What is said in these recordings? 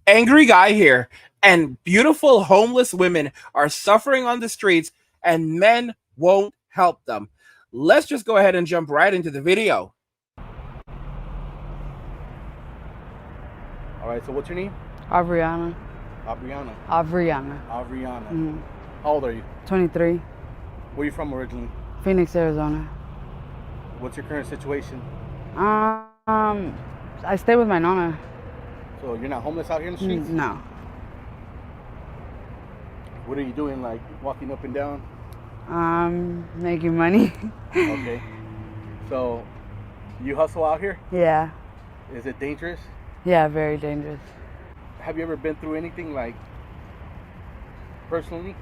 Angry guy here, and beautiful homeless women are suffering on the streets, and men won't help them. Let's just go ahead and jump right into the video. All right, so what's your name? Avriana. Abriana. Avriana. Abriana. Mhm. How old are you? 23. Where are you from originally? Phoenix, Arizona. What's your current situation? I stay with my nana. So you're not homeless out here in the streets? No. What are you doing, like walking up and down? Making money. Okay. So you hustle out here? Yeah. Is it dangerous? Yeah, very dangerous. Have you ever been through anything like personally?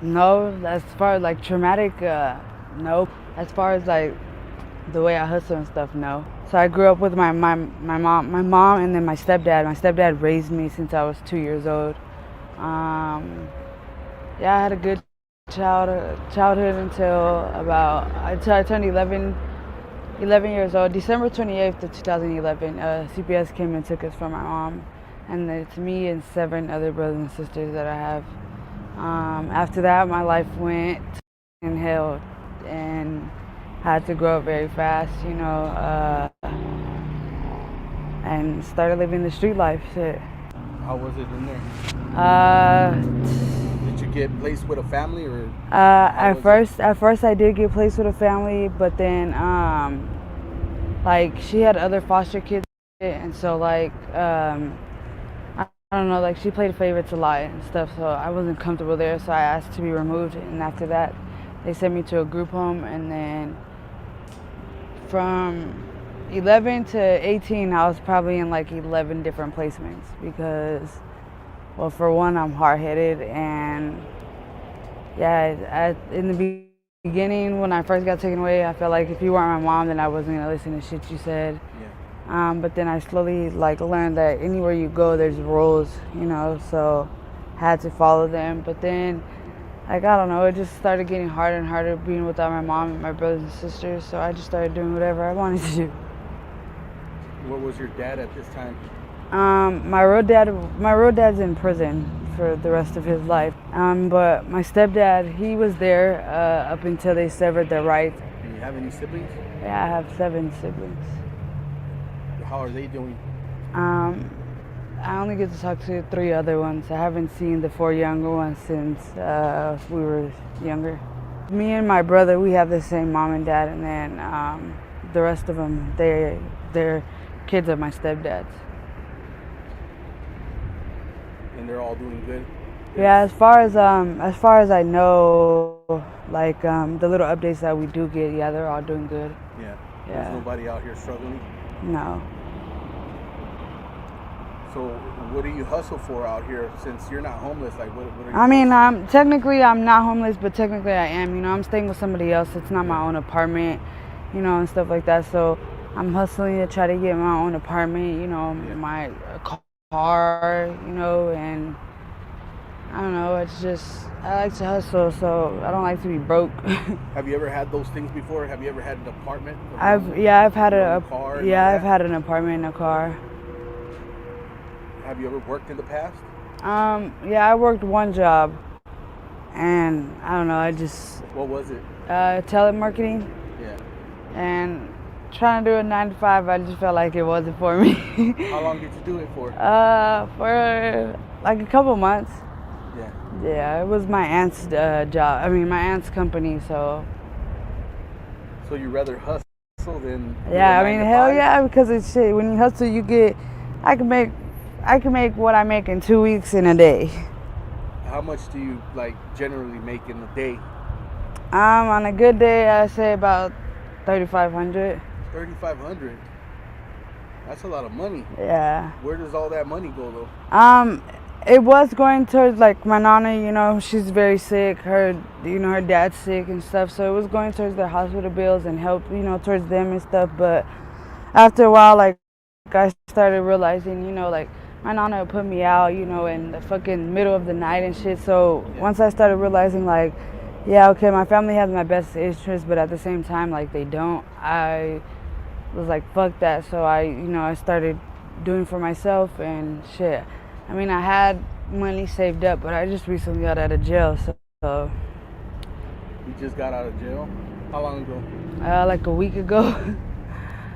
No, as far as like traumatic, nope. As far as like the way I hustle and stuff, no. So I grew up with my mom, and then my stepdad. My stepdad raised me since I was 2 years old. Yeah, I had a good childhood until I turned 11 years old. December 28th of 2011, CPS came and took us from my mom, and it's me and 7 other brothers and sisters that I have. After that, my life went in hell, and had to grow up very fast, and started living the street life. Shit. How was it in there? Uh, Did you get placed with a family or? at first I did get placed with a family, but then like she had other foster kids, and so like I don't know, like she played favorites a lot and stuff, so I wasn't comfortable there, so I asked to be removed, and after that they sent me to a group home, and then from 11 to 18 I was probably in like 11 different placements because, well, for one, I'm hard-headed, and yeah, in the beginning when I first got taken away, I felt like if you weren't my mom, then I wasn't gonna listen to shit you said. Yeah. But then I slowly like learned that anywhere you go, there's rules, so had to follow them. But then, like, I don't know, it just started getting harder and harder being without my mom and my brothers and sisters. So I just started doing whatever I wanted to do. What was your dad at this time? My road dad's in prison for the rest of his life. But my stepdad, he was there up until they severed their rights. Do you have any siblings? Yeah, I have 7 siblings. How are they doing? I only get to talk to 3 other ones. I haven't seen the 4 younger ones since we were younger. Me and my brother, we have the same mom and dad, and then the rest of them, they're kids of my stepdad's. And they're all doing good? Yeah, as far as I know, like the little updates that we do get, yeah, they're all doing good. Yeah. Yeah. There's nobody out here struggling? No. So what do you hustle for out here since you're not homeless? Like what are you I mean, technically I'm not homeless, but technically I am. I'm staying with somebody else. It's not my own apartment, and stuff like that. So I'm hustling to try to get my own apartment, my car, and I don't know. It's just I like to hustle, so I don't like to be broke. Have you ever had those things before? Have you ever had an apartment? I've had car I've had an apartment and a car. Have you ever worked in the past? Yeah, I worked one job, and I don't know. What was it? Telemarketing. Yeah. And trying to do a 9 to 5, I just felt like it wasn't for me. How long did you do it for? For like a couple months. Yeah. Yeah, it was my aunt's job. I mean, my aunt's company. So. So you rather hustle than? Yeah, I mean, hell yeah, because it's shit. When you hustle, I can make what I make in 2 weeks in a day. How much do you generally make in a day? On a good day, I say about 3,500. 3,500. That's a lot of money. Yeah. Where does all that money go though? It was going towards like my nana. She's very sick. Her dad's sick and stuff. So it was going towards their hospital bills and help, towards them and stuff. But after a while, like I started realizing, like my nana would put me out, in the fucking middle of the night and shit. So once I started realizing, like, yeah, okay, my family has my best interest, but at the same time, like, they don't. I was like, fuck that. So I started doing for myself and shit. I mean, I had money saved up, but I just recently got out of jail, so You just got out of jail. How long ago? like a week ago,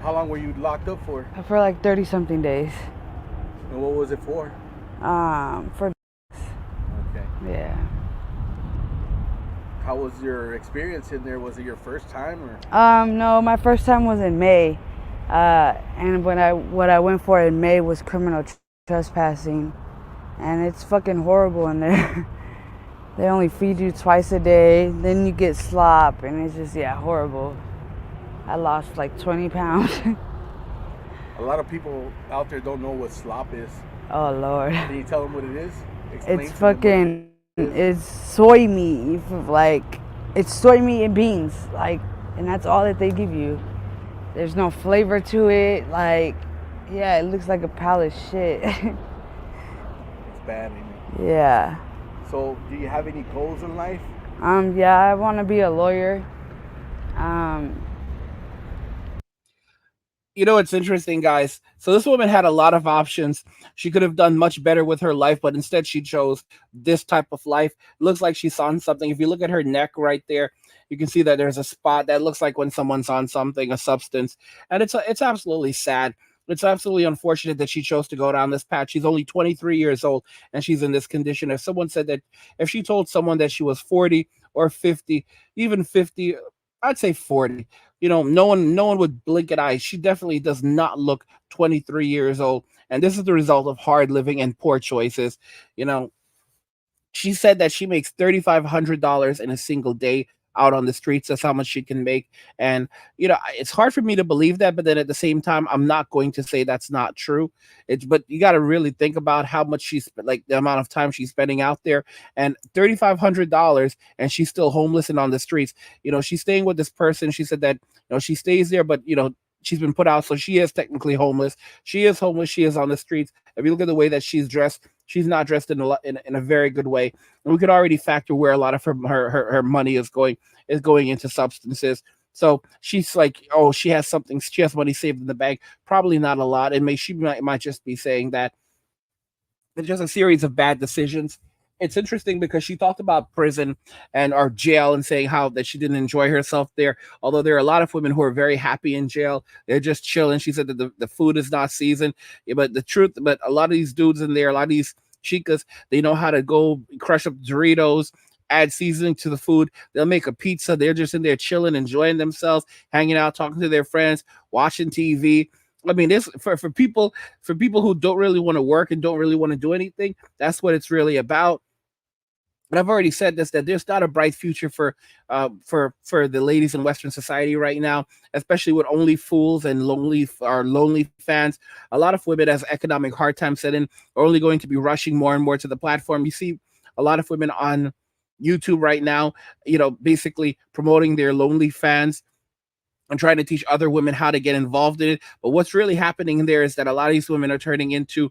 How long were you locked up for? for like 30 something days. And what was it for? For Okay. yeah. How was your experience in there? Was it your first time or? No, my first time was in May, and what I went for in May was criminal trespassing, and it's fucking horrible in there. They only feed you twice a day, then you get slop, and it's just horrible. I lost like 20 pounds. A lot of people out there don't know what slop is. Oh Lord, Can you tell them what it is? Explain it's to them what fucking it is. it's soy meat, like it's soy meat and beans, like, and that's all that they give you. There's no flavor to it. Like, yeah, it looks like a pile of shit. It's bad, ain't it? Yeah. So, do you have any goals in life? Yeah, I want to be a lawyer. Um, You know, it's interesting, guys. So this woman had a lot of options. She could have done much better with her life, but instead she chose this type of life. Looks like she's on something. If you look at her neck right there, you can see that there's a spot that looks like when someone's on something, a substance, and it's absolutely sad. It's absolutely unfortunate that she chose to go down this path. She's only 23 years old and she's in this condition. If someone said that, if she told someone that she was 40 or 50, even 50, I'd say 40. You know, no one would blink an eye. She definitely does not look 23 years old, and this is the result of hard living and poor choices. You know, she said that she makes $3,500 in a single day out on the streets. That's how much she can make. And, you know, it's hard for me to believe that, but then at the same time, I'm not going to say that's not true. But you got to really think about how much she's like the amount of time she's spending out there, and $3,500, and she's still homeless and on the streets. You know, she's staying with this person. She said that, you know, she stays there, but, you know, she's been put out, so she is technically homeless. She is homeless. She is on the streets. If you look at the way that she's dressed, she's not dressed in a very good way. And we could already factor where a lot of her money is going into substances. So she's like, oh, she has something, she has money saved in the bank. Probably not a lot. And she might just be saying that it's just a series of bad decisions. It's interesting because she talked about prison and or jail and saying how that she didn't enjoy herself there. Although there are a lot of women who are very happy in jail, they're just chilling. She said that the food is not seasoned. Yeah, but the truth, but a lot of these dudes in there, a lot of these chicas, they know how to go crush up Doritos, add seasoning to the food. They'll make a pizza. They're just in there chilling, enjoying themselves, hanging out, talking to their friends, watching TV. I mean, this for people who don't really want to work and don't really want to do anything. That's what it's really about. But I've already said this, that there's not a bright future for the ladies in Western society right now, especially with only fools and lonely fans. A lot of women, as economic hard times set in, are only going to be rushing more and more to the platform. You see a lot of women on YouTube right now, you know, basically promoting their lonely fans and trying to teach other women how to get involved in it. But what's really happening there is that a lot of these women are turning into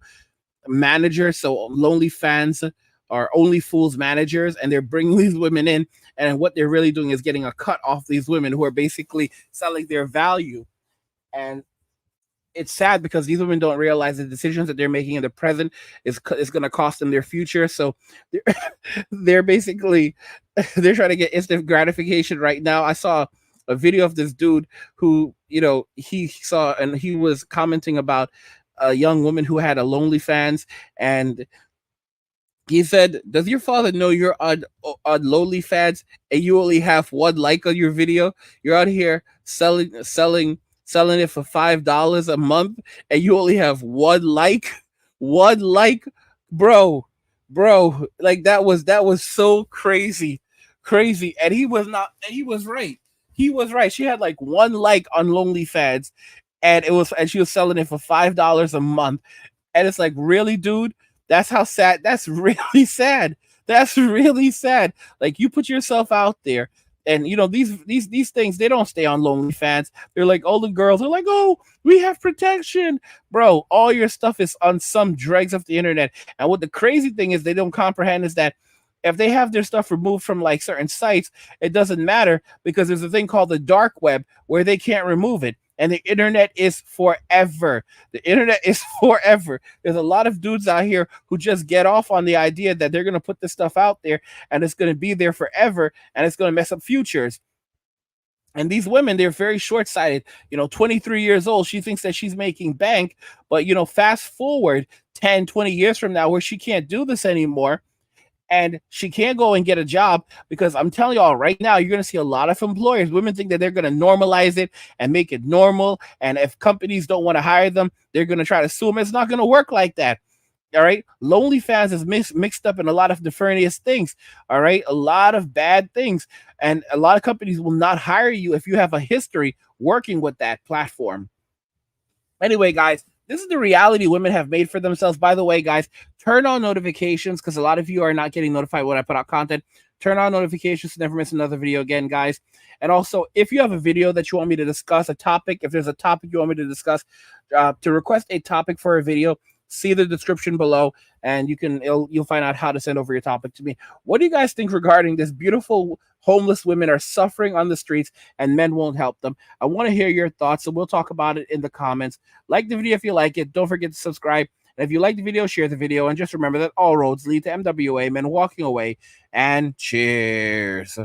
managers. So lonely fans are only fools managers, and they're bringing these women in, and what they're really doing is getting a cut off these women who are basically selling their value. And it's sad because these women don't realize the decisions that they're making in the present is going to cost them their future. So they're, they're basically they're trying to get instant gratification right now. I saw a video of this dude who, you know, he saw and he was commenting about a young woman who had a lonely fans, and he said, "Does your father know you're on lowly fads and you only have one like on your video? You're out here selling it for $5 a month and you only have one like, bro, Like that was so crazy." And he was not, and he was right. He was right. She had like one like on Lonely Fads, and she was selling it for $5 a month. And it's like, really, dude? That's how sad. That's really sad. That's really sad. Like, you put yourself out there, and you know these things. They don't stay on Lonely Fans. They're like, all the girls are like, oh, we have protection, bro. All your stuff is on some dregs of the internet. And what the crazy thing is, they don't comprehend is that if they have their stuff removed from like certain sites, it doesn't matter because there's a thing called the dark web where they can't remove it. And the internet is forever. The internet is forever. There's a lot of dudes out here who just get off on the idea that they're going to put this stuff out there and it's going to be there forever and it's going to mess up futures. And these women, they're very short-sighted. 23 years old, she thinks that she's making bank, but fast forward 10, 20 years from now where she can't do this anymore and she can't go and get a job, because I'm telling y'all right now, you're going to see a lot of employers. Women think that they're going to normalize it and make it normal. And if companies don't want to hire them, they're going to try to sue them. It's not going to work like that. All right. Lonely fans is mixed up in a lot of nefarious things. All right. A lot of bad things. And a lot of companies will not hire you if you have a history working with that platform. Anyway, guys, this is the reality women have made for themselves. By the way, guys, turn on notifications, because a lot of you are not getting notified when I put out content. Turn on notifications to never miss another video again, guys. And also, if you have a video that you want me to discuss, a topic, if there's a topic you want me to discuss, to request a topic for a video, see the description below, and you'll find out how to send over your topic to me. What do you guys think regarding this? Beautiful homeless women are suffering on the streets and men won't help them. I want to hear your thoughts, so we'll talk about it in the comments. Like the video if you like it. Don't forget to subscribe. And if you like the video, share the video. And just remember that all roads lead to MWA, men walking away. And cheers.